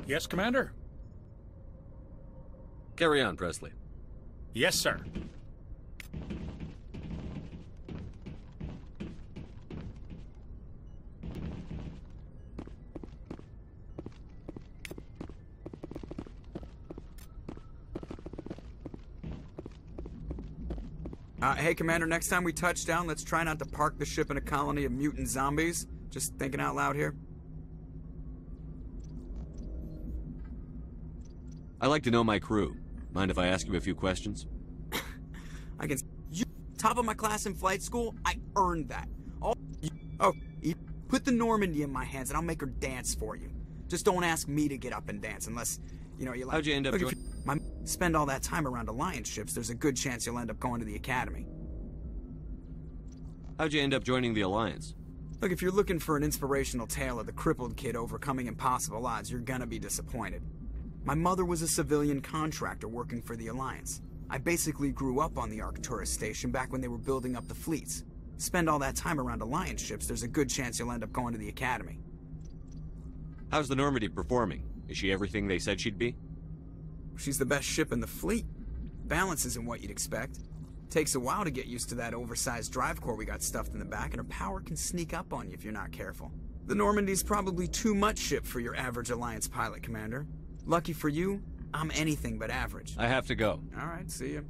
Yes, Commander? Carry on, Presley. Yes, sir. Hey, Commander, next time we touch down, let's try not to park the ship in a colony of mutant zombies. Just thinking out loud here. I like to know my crew. Mind if I ask you a few questions? I can... You top of my class in flight school? I earned that. Put the Normandy in my hands and I'll make her dance for you. Just don't ask me to get up and dance unless, you know, you like... How'd you end up doing... Spend all that time around Alliance ships, there's a good chance you'll end up going to the Academy. How'd you end up joining the Alliance? Look, if you're looking for an inspirational tale of the crippled kid overcoming impossible odds, you're gonna be disappointed. My mother was a civilian contractor working for the Alliance. I basically grew up on the Arcturus station back when they were building up the fleets. Spend all that time around Alliance ships, there's a good chance you'll end up going to the Academy. How's the Normandy performing? Is she everything they said she'd be? She's the best ship in the fleet. Balance isn't what you'd expect. Takes a while to get used to that oversized drive core we got stuffed in the back, and her power can sneak up on you if you're not careful. The Normandy's probably too much ship for your average Alliance pilot, Commander. Lucky for you, I'm anything but average. I have to go. All right, see ya.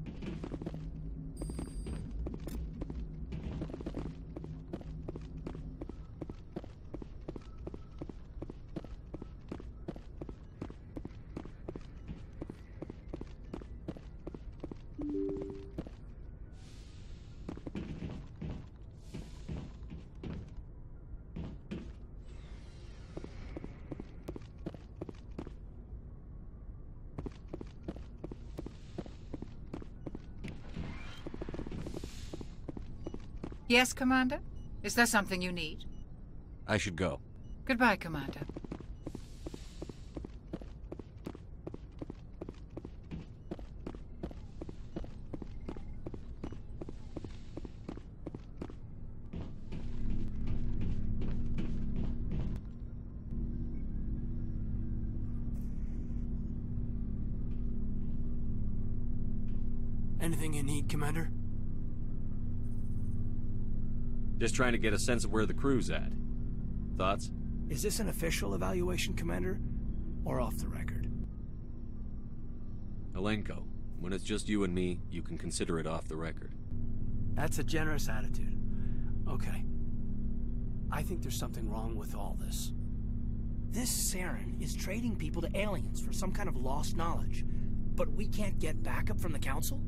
Yes, Commander? Is there something you need? I should go. Goodbye, Commander. Anything you need, Commander? Just trying to get a sense of where the crew's at. Thoughts? Is this an official evaluation, Commander? Or off the record? Alenko, when it's just you and me, you can consider it off the record. That's a generous attitude. Okay. I think there's something wrong with all this. This Saren is trading people to aliens for some kind of lost knowledge. But we can't get backup from the Council?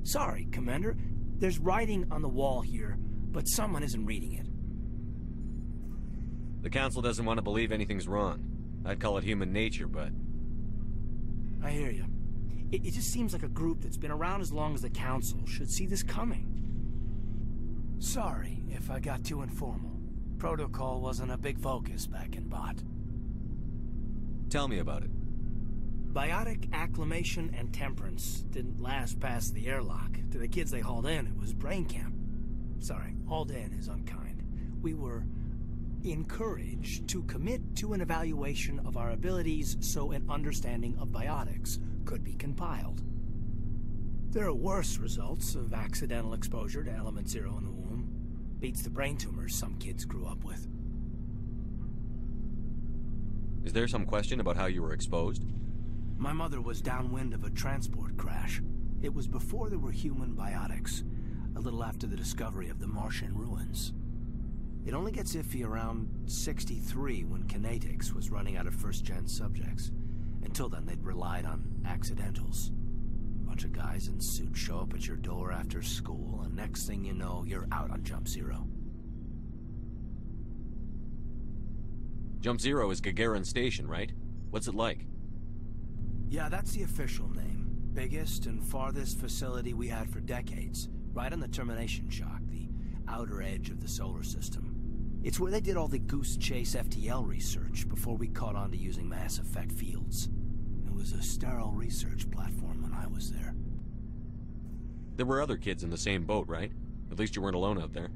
Sorry, Commander. There's writing on the wall here, but someone isn't reading it. The Council doesn't want to believe anything's wrong. I'd call it human nature, but... I hear you. It just seems like a group that's been around as long as the Council should see this coming. Sorry if I got too informal. Protocol wasn't a big focus back in Bot. Tell me about it. Biotic acclimation and temperance didn't last past the airlock. To the kids they hauled in, it was brain camp. Sorry, hauled in is unkind. We were encouraged to commit to an evaluation of our abilities so an understanding of biotics could be compiled. There are worse results of accidental exposure to Element Zero in the womb. Beats the brain tumors some kids grew up with. Is there some question about how you were exposed? My mother was downwind of a transport crash. It was before there were human biotics, a little after the discovery of the Martian ruins. It only gets iffy around 63 when Kinetics was running out of first-gen subjects. Until then, they'd relied on accidentals. A bunch of guys in suits show up at your door after school, and next thing you know, you're out on Jump Zero. Jump Zero is Gagarin Station, right? What's it like? Yeah, that's the official name. Biggest and farthest facility we had for decades. Right on the termination shock, the outer edge of the solar system. It's where they did all the Goose Chase FTL research before we caught on to using mass effect fields. It was a sterile research platform when I was there. There were other kids in the same boat, right? At least you weren't alone out there.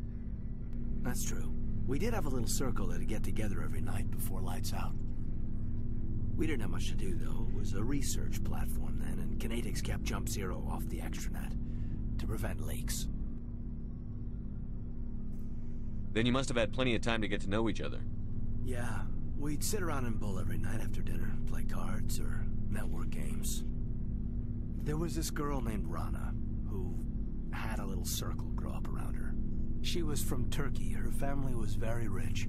That's true. We did have a little circle that'd get together every night before lights out. We didn't have much to do, though. It was a research platform then, and Kinetics kept Jump Zero off the extranet to prevent leaks. Then you must have had plenty of time to get to know each other. Yeah, we'd sit around in Bull every night after dinner, play cards or network games. There was this girl named Rana, who had a little circle grow up around her. She was from Turkey. Her family was very rich.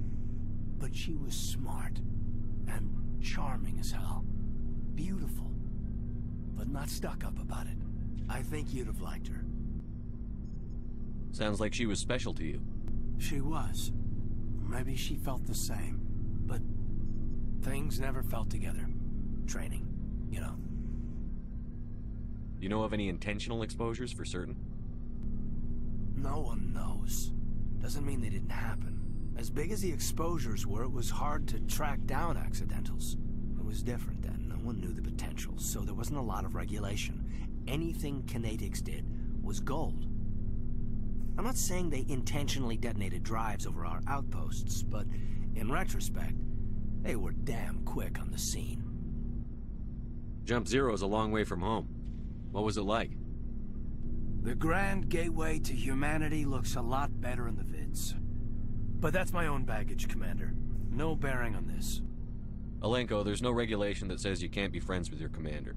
But she was smart and charming as hell. Beautiful, but not stuck up about it. I think you'd have liked her. Sounds like she was special to you. She was. Maybe she felt the same. But things never felt together. Training, you know. You know of any intentional exposures for certain? No one knows. Doesn't mean they didn't happen. As big as the exposures were, it was hard to track down accidentals. It was different then. No one knew the potential, so there wasn't a lot of regulation. Anything Kinetics did was gold. I'm not saying they intentionally detonated drives over our outposts, but in retrospect, they were damn quick on the scene. Jump Zero is a long way from home. What was it like? The grand gateway to humanity looks a lot better in the vids. But that's my own baggage, Commander. No bearing on this. Alenko, there's no regulation that says you can't be friends with your commander.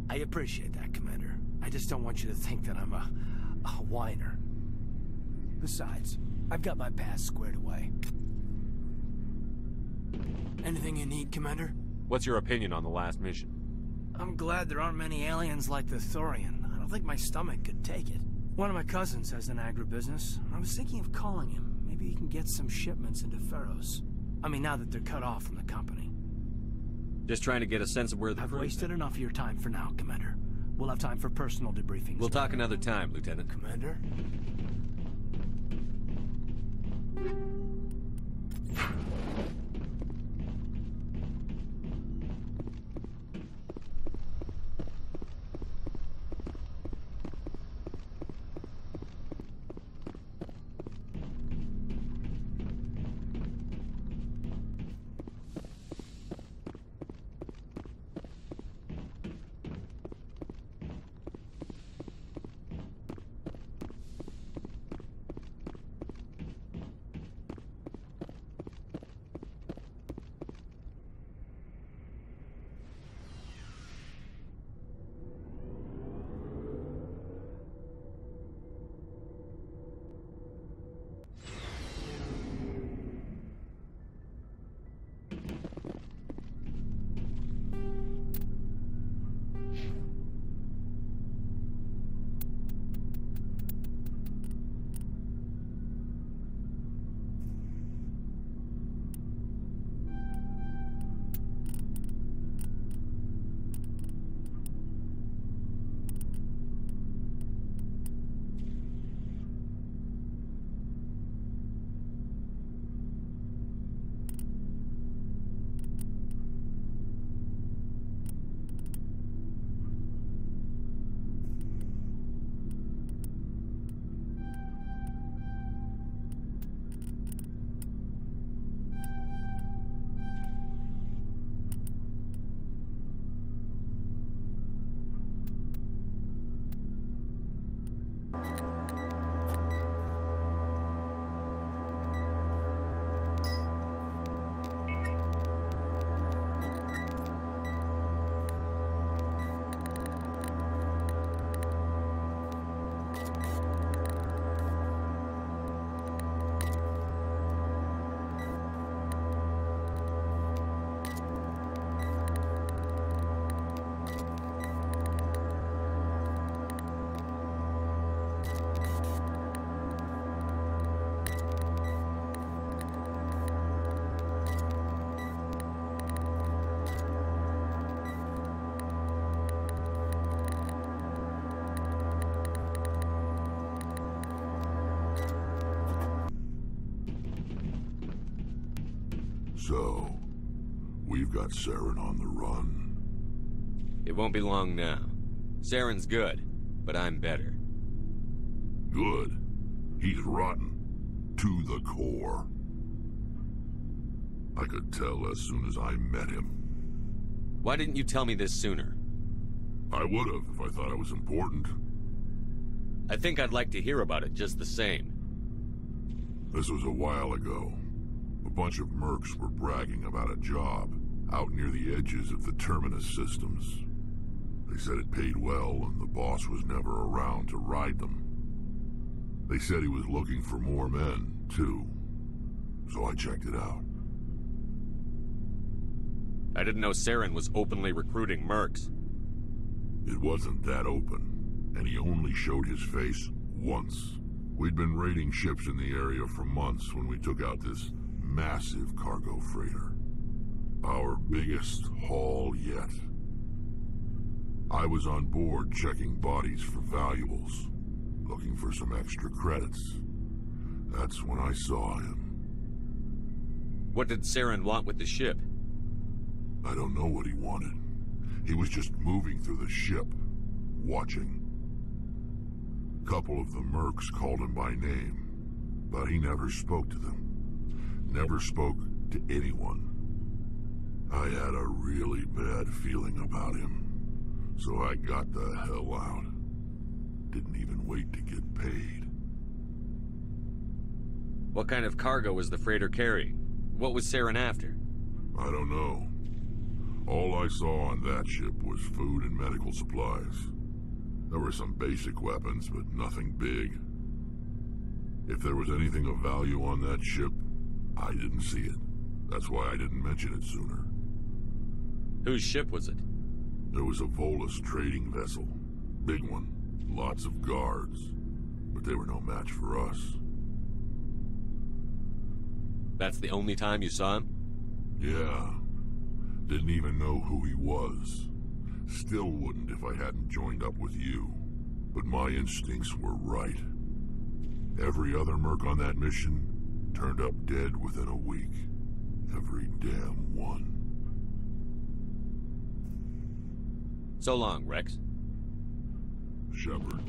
I appreciate that, Commander. I just don't want you to think that I'm a whiner. Besides, I've got my past squared away. Anything you need, Commander? What's your opinion on the last mission? I'm glad there aren't many aliens like the Thorian. I don't think my stomach could take it. One of my cousins has an agribusiness. I was thinking of calling him. Maybe he can get some shipments into Pharos. I mean, now that they're cut off from the company. Just trying to get a sense of where the I've crew is. wasted enough of your time for now, Commander. We'll have time for personal debriefings. We'll talk another time, Lieutenant. Commander? So, we've got Saren on the run. It won't be long now. Saren's good, but I'm better. Good. He's rotten. To the core. I could tell as soon as I met him. Why didn't you tell me this sooner? I would've if I thought it was important. I think I'd like to hear about it just the same. This was a while ago. A bunch of mercs were bragging about a job out near the edges of the Terminus systems. They said it paid well and the boss was never around to ride them. They said he was looking for more men, too. So I checked it out. I didn't know Saren was openly recruiting mercs. It wasn't that open, and he only showed his face once. We'd been raiding ships in the area for months when we took out this massive cargo freighter. Our biggest haul yet. I was on board checking bodies for valuables, looking for some extra credits. That's when I saw him. What did Saren want with the ship? I don't know what he wanted. He was just moving through the ship, watching. A couple of the mercs called him by name, but he never spoke to them. Never spoke to anyone. I had a really bad feeling about him, so I got the hell out. Didn't even wait to get paid. What kind of cargo was the freighter carrying? What was Saren after? I don't know. All I saw on that ship was food and medical supplies. There were some basic weapons, but nothing big. If there was anything of value on that ship, I didn't see it. That's why I didn't mention it sooner. Whose ship was it? There was a Volus trading vessel. Big one. Lots of guards. But they were no match for us. That's the only time you saw him? Yeah. Didn't even know who he was. Still wouldn't if I hadn't joined up with you. But my instincts were right. Every other merc on that mission turned up dead within a week. Every damn one. So long, Rex. Shepard.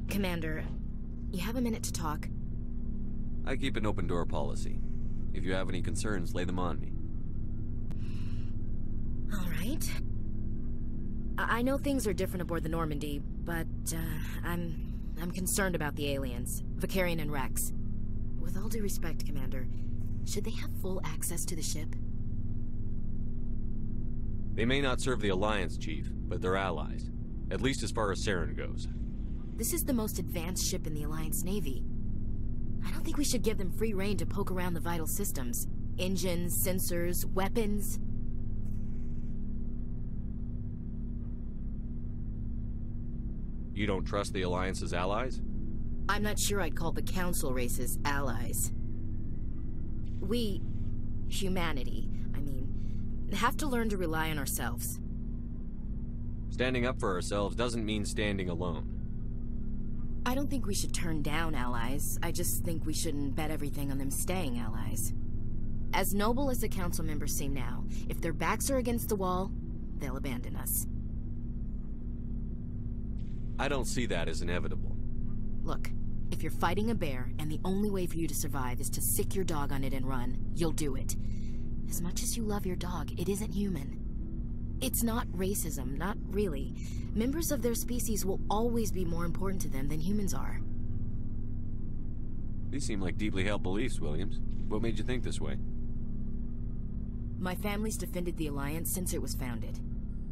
Commander, you have a minute to talk? I keep an open door policy. If you have any concerns, lay them on me. All right. I know things are different aboard the Normandy, but I'm concerned about the aliens, Vakarian and Rex. With all due respect, Commander, should they have full access to the ship? They may not serve the Alliance, Chief, but they're allies. At least as far as Saren goes. This is the most advanced ship in the Alliance Navy. I don't think we should give them free rein to poke around the vital systems. Engines, sensors, weapons. You don't trust the Alliance's allies? I'm not sure I'd call the Council races allies. We, humanity, have to learn to rely on ourselves. Standing up for ourselves doesn't mean standing alone. I don't think we should turn down allies. I just think we shouldn't bet everything on them staying allies. As noble as the Council members seem now, if their backs are against the wall, they'll abandon us. I don't see that as inevitable. Look, if you're fighting a bear and the only way for you to survive is to sick your dog on it and run, you'll do it. As much as you love your dog, it isn't human. It's not racism, not really. Members of their species will always be more important to them than humans are. These seem like deeply held beliefs, Williams. What made you think this way? My family's defended the Alliance since it was founded.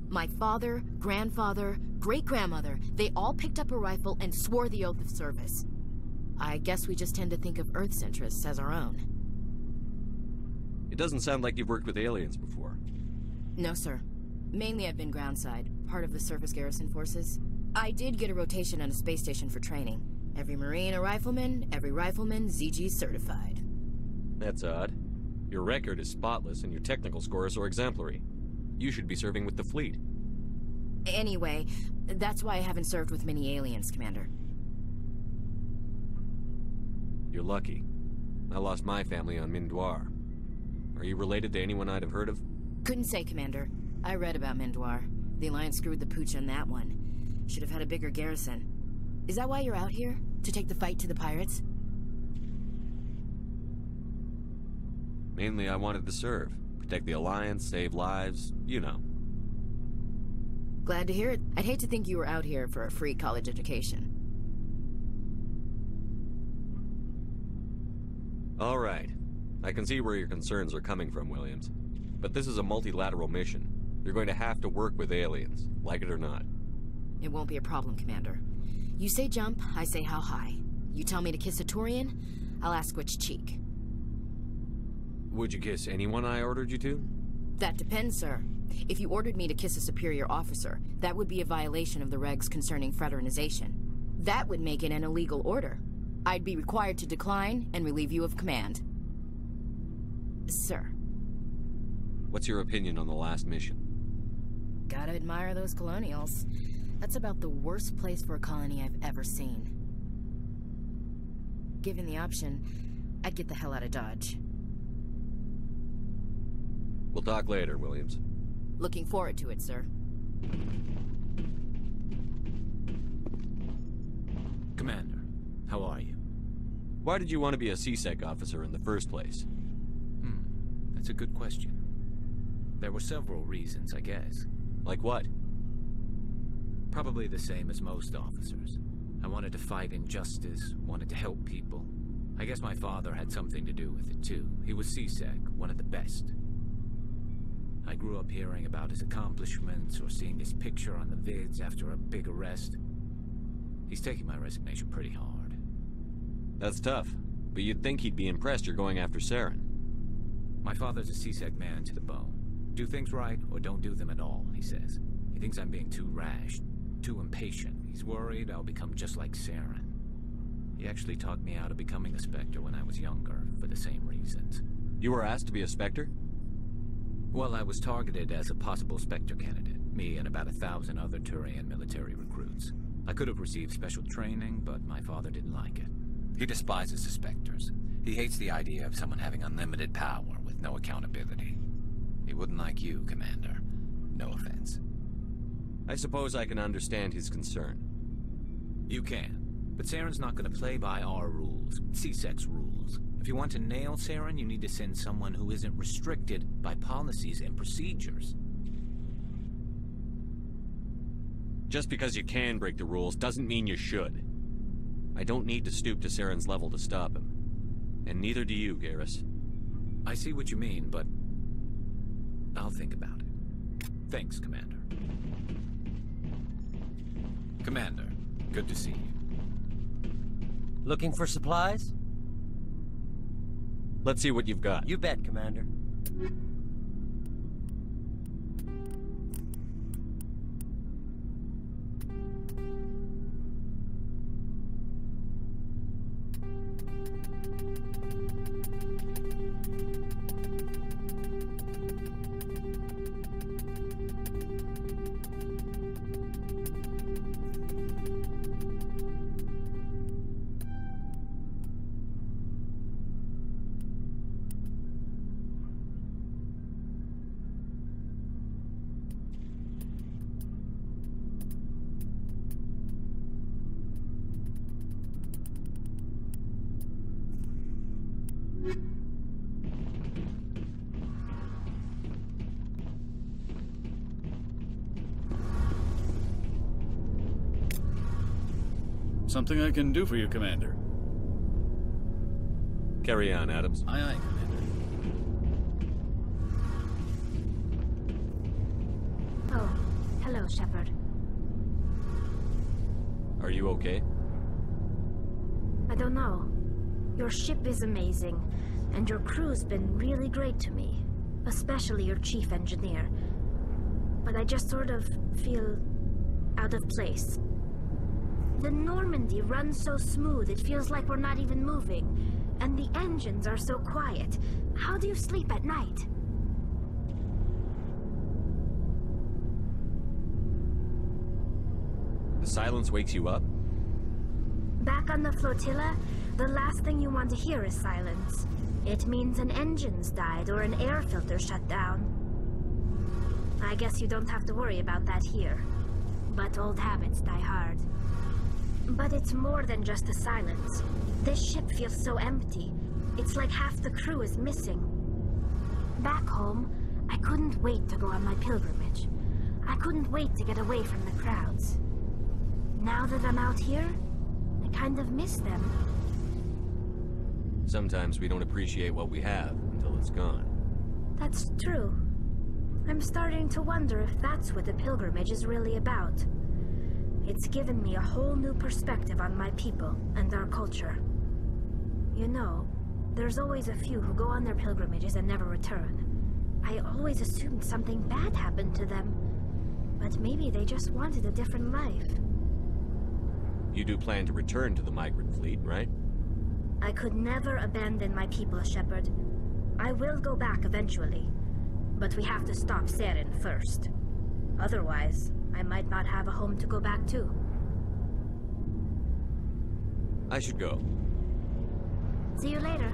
My father, grandfather, great-grandmother, they all picked up a rifle and swore the oath of service. I guess we just tend to think of Earth's interests as our own. It doesn't sound like you've worked with aliens before. No, sir. Mainly I've been groundside, part of the surface garrison forces. I did get a rotation on a space station for training. Every Marine a rifleman, every rifleman ZG certified. That's odd. Your record is spotless and your technical scores are exemplary. You should be serving with the fleet. Anyway, that's why I haven't served with many aliens, Commander. You're lucky. I lost my family on Mindoir. Are you related to anyone I'd have heard of? Couldn't say, Commander. I read about Mindoir. The Alliance screwed the pooch on that one. Should have had a bigger garrison. Is that why you're out here? To take the fight to the pirates? Mainly I wanted to serve. Protect the Alliance, save lives, you know. Glad to hear it. I'd hate to think you were out here for a free college education. All right. I can see where your concerns are coming from, Williams. But this is a multilateral mission. You're going to have to work with aliens, like it or not. It won't be a problem, Commander. You say jump, I say how high. You tell me to kiss a Turian, I'll ask which cheek. Would you kiss anyone I ordered you to? That depends, sir. If you ordered me to kiss a superior officer, that would be a violation of the regs concerning fraternization. That would make it an illegal order. I'd be required to decline and relieve you of command. Sir. What's your opinion on the last mission? Gotta admire those colonials. That's about the worst place for a colony I've ever seen. Given the option, I'd get the hell out of Dodge. We'll talk later, Williams. Looking forward to it, sir. Commander, how are you? Why did you want to be a CSEC officer in the first place? That's a good question. There were several reasons, I guess. Like what? Probably the same as most officers. I wanted to fight injustice, wanted to help people. I guess my father had something to do with it too. He was CSEC, one of the best. I grew up hearing about his accomplishments or seeing his picture on the vids after a big arrest. He's taking my resignation pretty hard. That's tough, but you'd think he'd be impressed you're going after Saren. My father's a CSEC man to the bone. Do things right or don't do them at all, he says. He thinks I'm being too rash, too impatient. He's worried I'll become just like Saren. He actually talked me out of becoming a Spectre when I was younger, for the same reasons. You were asked to be a Spectre? Well, I was targeted as a possible Spectre candidate, me and about 1,000 other Turian military recruits. I could have received special training, but my father didn't like it. He despises the Spectres. He hates the idea of someone having unlimited power with no accountability. He wouldn't like you, Commander. No offense. I suppose I can understand his concern. You can. But Saren's not going to play by our rules, CSEC's rules. If you want to nail Saren, you need to send someone who isn't restricted by policies and procedures. Just because you can break the rules doesn't mean you should. I don't need to stoop to Saren's level to stop him. And neither do you, Garrus. I see what you mean, but I'll think about it. Thanks, Commander. Commander, good to see you. Looking for supplies? Let's see what you've got. You bet, Commander. Something I can do for you, Commander. Carry on, Adams. Aye, aye, Commander. Oh, hello, Shepard. Are you okay? I don't know. Your ship is amazing, and your crew's been really great to me. Especially your chief engineer. But I just sort of feel out of place. The Normandy runs so smooth it feels like we're not even moving. And the engines are so quiet. How do you sleep at night? The silence wakes you up? Back on the flotilla, the last thing you want to hear is silence. It means an engine's died or an air filter shut down. I guess you don't have to worry about that here. But old habits die hard. But it's more than just the silence. This ship feels so empty. It's like half the crew is missing. Back home, I couldn't wait to go on my pilgrimage. I couldn't wait to get away from the crowds. Now that I'm out here, I kind of miss them. Sometimes we don't appreciate what we have until it's gone. That's true. I'm starting to wonder if that's what the pilgrimage is really about. It's given me a whole new perspective on my people and our culture. You know, there's always a few who go on their pilgrimages and never return. I always assumed something bad happened to them. But maybe they just wanted a different life. You do plan to return to the migrant fleet, right? I could never abandon my people, Shepard. I will go back eventually. But we have to stop Saren first. Otherwise, I might not have a home to go back to. I should go. See you later.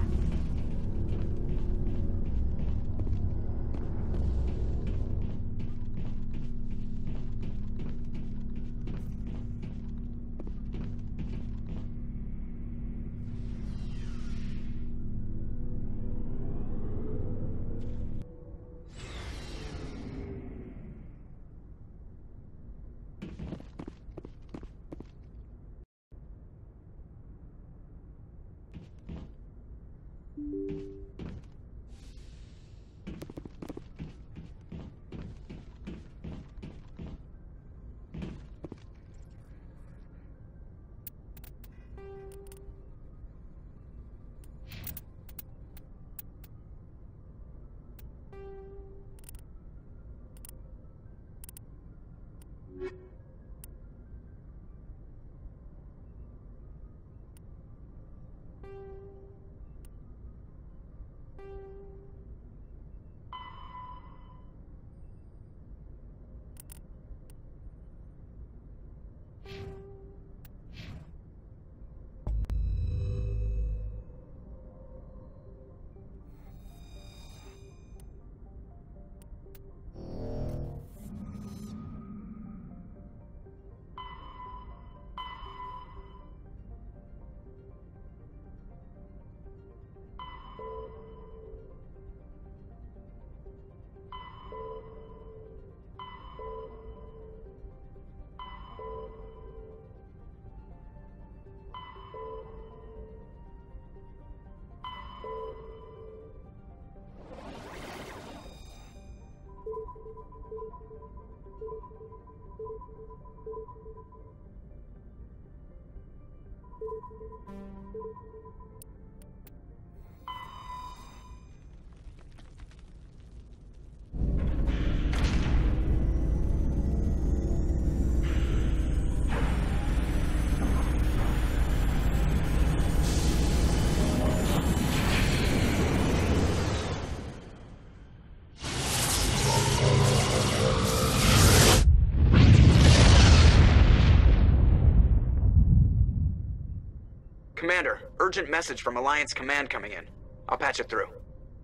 Commander, urgent message from Alliance Command coming in. I'll patch it through.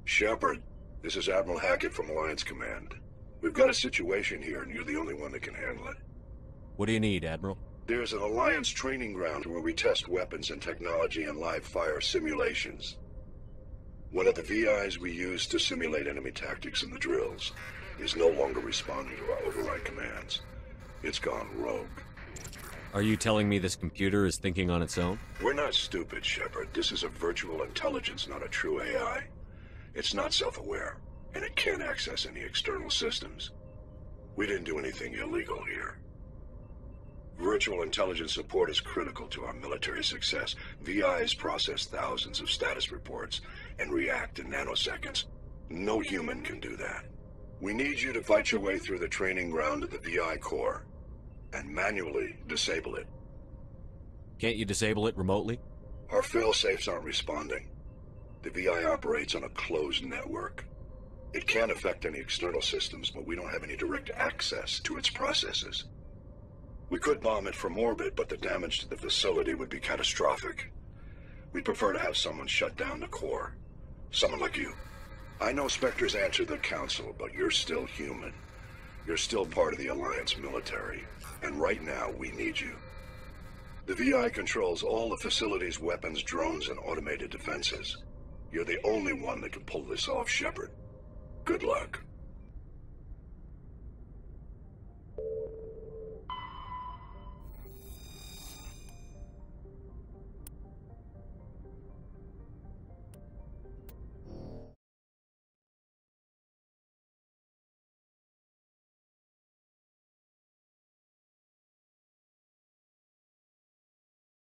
Shepard, this is Admiral Hackett from Alliance Command. We've got a situation here, and you're the only one that can handle it. What do you need, Admiral? There's an Alliance training ground where we test weapons and technology in live fire simulations. One of the VIs we used to simulate enemy tactics in the drills is no longer responding to our override commands. It's gone rogue. Are you telling me this computer is thinking on its own? We're not stupid, Shepard. This is a virtual intelligence, not a true AI. It's not self-aware, and it can't access any external systems. We didn't do anything illegal here. Virtual intelligence support is critical to our military success. VIs process thousands of status reports and react in nanoseconds. No human can do that. We need you to fight your way through the training ground of the VI core and manually disable it. Can't you disable it remotely? Our fail-safes aren't responding. The VI operates on a closed network. It can affect any external systems, but we don't have any direct access to its processes. We could bomb it from orbit, but the damage to the facility would be catastrophic. We'd prefer to have someone shut down the core. Someone like you. I know Spectres answer the Council, but you're still human. You're still part of the Alliance military, and right now we need you. The VI controls all the facility's weapons, drones, and automated defenses. You're the only one that can pull this off, Shepard. Good luck.